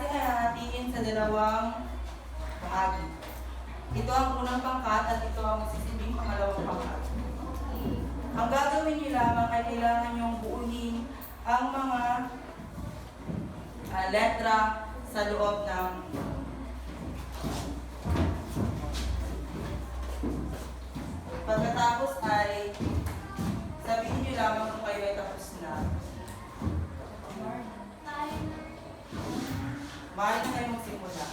klase ay hahatiin sa dalawang bahagi. Ito ang unang pangkat at ito ang magsisilbing pangalawang pangkat. Ang gagawin niyo lamang ay kailangan niyong buunin ang mga letra sa loob ng pagkatapos ay sabihin niyo lamang kung kayo ay tapos na. Maaari na kayo magsimula.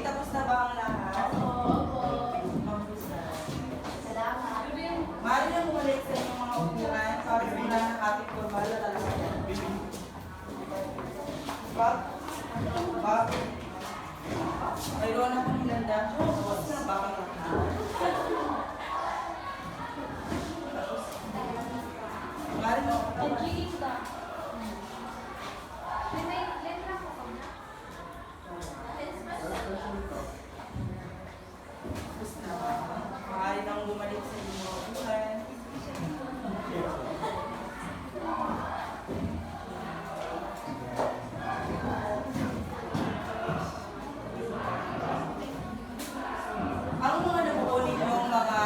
Tapos na ba ang lahat? Maaari na bumalik sa inyong mga upuan para simula ng ating formal na talakayan. Mayroon akong hilanda. Tapos na bakang lahat. Maaari na ako maaari nang bumalik sa inyong mga upuan. Ang mga nabuo ninyong mga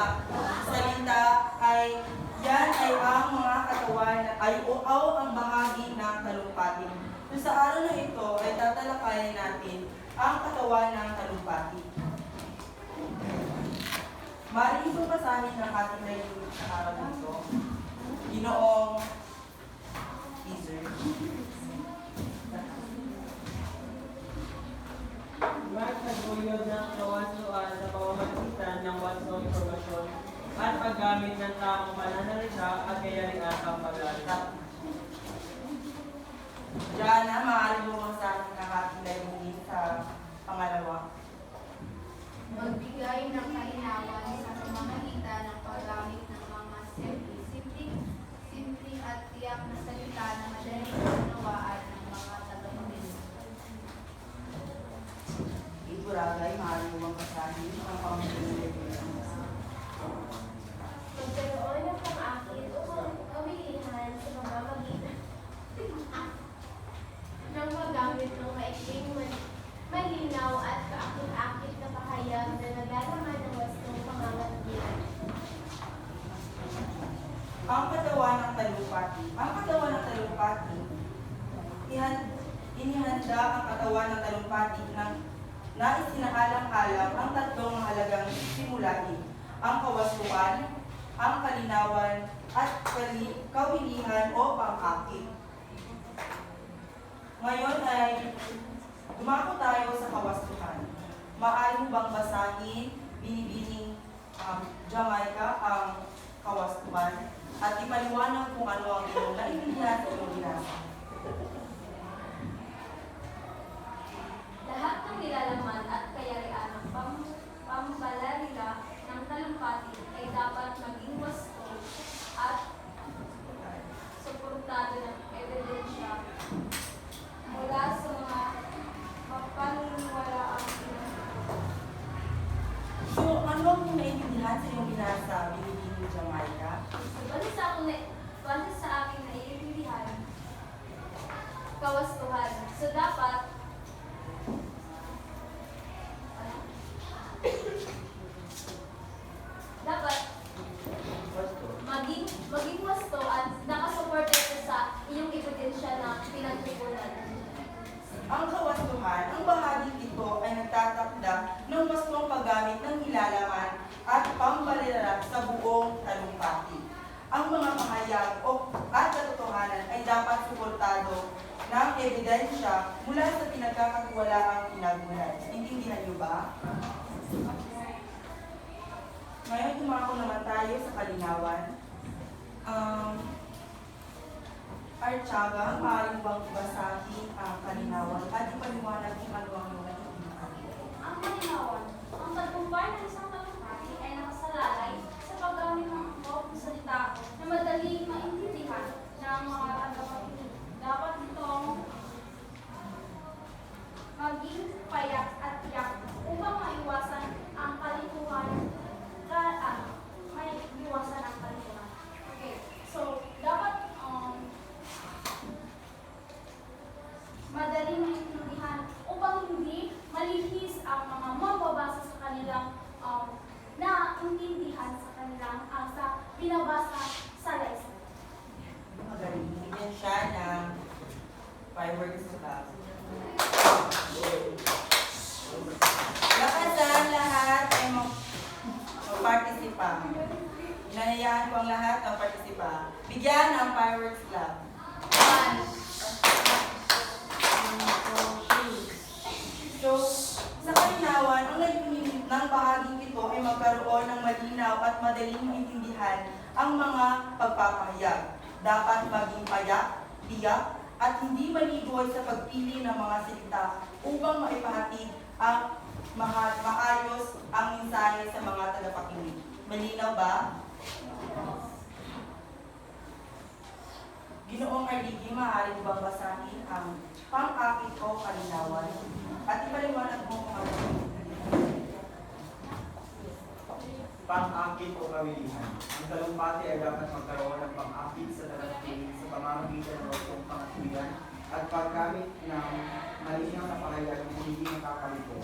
salita ay yan ay ang mga katawan ay o ang bahagi ng talumpati. So sa araw na ito ay tatalakayin natin ang katawan ng talumpati. Maaari itong basahin ng ating layunin sa araw nito. Ginoong Caesar. Mark nagbuyod ng kawansuan sa pamamagitan ng wansong impormasyon at paggamit ng tamang pananalita at kayarihan ang pag-aalita. Diyan na maaari bumasahin ng ating layunin sa pangalawa. Magbigay ng kainawan sa pamamagitan ng paggamit ng mga simple at tiyak na salita na madaling unawaan ng mga tagapagsalita. Ito ragay, maaari bumasahin ang pamamagitan. Magkaroon ng pang-akit o kawilihan sa pamamagitan ng paggamit ng maikling malinaw at kaakit-akit na pahayag na nagalaman ng wastong pangangatilan. Ang katawan ng talumpati. Ang katawan ng talumpati, inihanda ang katawan ng talumpati ng nais sinaalang-alang ang tatlong mahalagang simulain. Ang kawastuhan, ang kalinawan, at kawilihan o pang-akit. Ngayon ay dumako tayo sa kawastuhan. Maaari mo bang basahin, binibining Jamaica ang kawastuhan at ipaliwanag kung ano ang iyong naiintindihan sa iyong binasa. Lahat ng nilalaman at kayarian ng pambalarila ng talumpati ay dapat maging wasto at suportado ng ebidensya mula sa mga mapaniniwalaang So, ano ang iyong naiintindihan sa iyong binasa, binibining Jamaica? base sa aking naiintindihan, kawastuhan. So, dapat maging wasto at nakasuportado ay dapat suportado ng ebidensya mula sa pinagkakatiwalaang pinagmulan. Intindihan niyo ba? Ngayon, tumako naman tayo sa kalinawan. Archaga, maaari bang basahin ang kalinawan at ipaliwanag kung ano ang mga Ang kalinawan, ang tagumpay ng isang talumpati ay nakasalalay sa paggamit ng angkop ng salita na madaling maintindihan ng mga tagapakinig. Dapat itong maging payak at tiyak upang maiwasan ang kalituhan. May iwasan ang kalituhan. Okay, so dapat madaling maintindihan upang hindi malihis ang mga mababasa sa kanilang naintindihan sa kanilang sa binabasa sa lesson. magaling? Bigyan siya ng fireworks club. Lakasan lahat ay magpartisipa. Inanayaan ko ang lahat ng partisipa. Bigyan ng fireworks club. 1, 2, 3. So, sa kalinawan, ang naging ng bahaging ito ay magkaroon ng malinaw at madaling maintindihan ang mga pagpapahayag. Dapat maging payak, tiyak, at hindi maligoy sa pagpili ng mga salita upang maipahatid ang maayos ang mensahe sa mga tagapakinig. Malinaw ba? Ginoong Arligi, maaari bang basahin ang pang-akit o kalinawan at ipaliwanag mo kung ano ang Pang-akit o kawilihan. Ang talumpati ay dapat magkaroon ng pang-akit sa tagapakinig sa pamamagitan ng wastong pangatwiran at paggamit ng malinaw na pahayag na hindi nakakalito.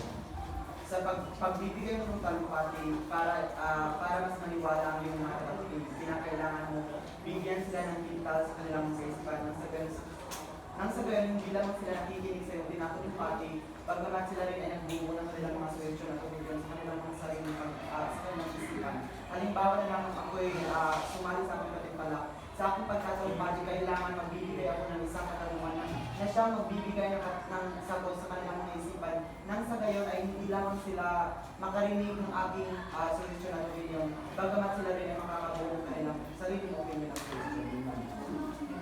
Sa pagbibigay mo ng talumpati para mas maniwala ang iyong mga tagapakinig, kinakailangan mo bigyan sila ng pintal sa kanilang mga kaisipan nang sa gayon hindi lamang sila nakikinig sa iyong tinatalumpati, pagkamat sila rin ay nagbuo ng kanilang mga suwensyo na tumugan sa kanilang mga sariling sa kanilang isipan. Halimbawa na lang ako'y sumali sa aking patimpala. Sa aking pagtatalumpati, kailangan magbibigay ako ng isang katanungan na siyang magbibigay ng sagot sa kanilang mga isipan. Nang sa gayon ay hindi lamang sila makarinig ng aking solusyon at opinion, bagamat sila rin ay makakabuo ng kanilang sariling opinion at solusyon.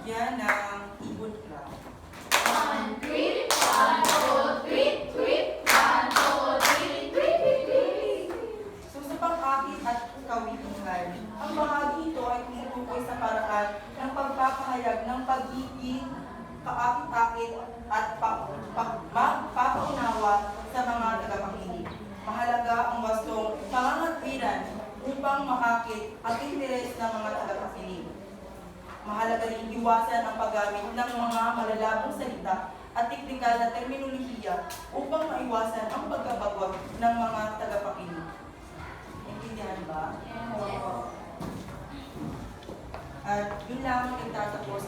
bigyan ng ibon club. 1, 3, 1, 2, 3, 3, 1, 2, 3, 3, 3. So sa pang-akit at kawilihan, ang bahagi ito ay tumutukoy sa paraan ng pagpapahayag ng pagiging kaakit-akit at papaunawa sa mga tagapakinig. Mahalaga ang wastong pangangatwiran upang maakit ang interes ng mga tagapakinig. Mahalaga rin iwasan ang paggamit ng mga malalabong salita at teknikal na terminolohiya upang maiwasan ang pagkabagwag ng mga tagapakinig. Intindihan ba? At yun lang ang nagtatapos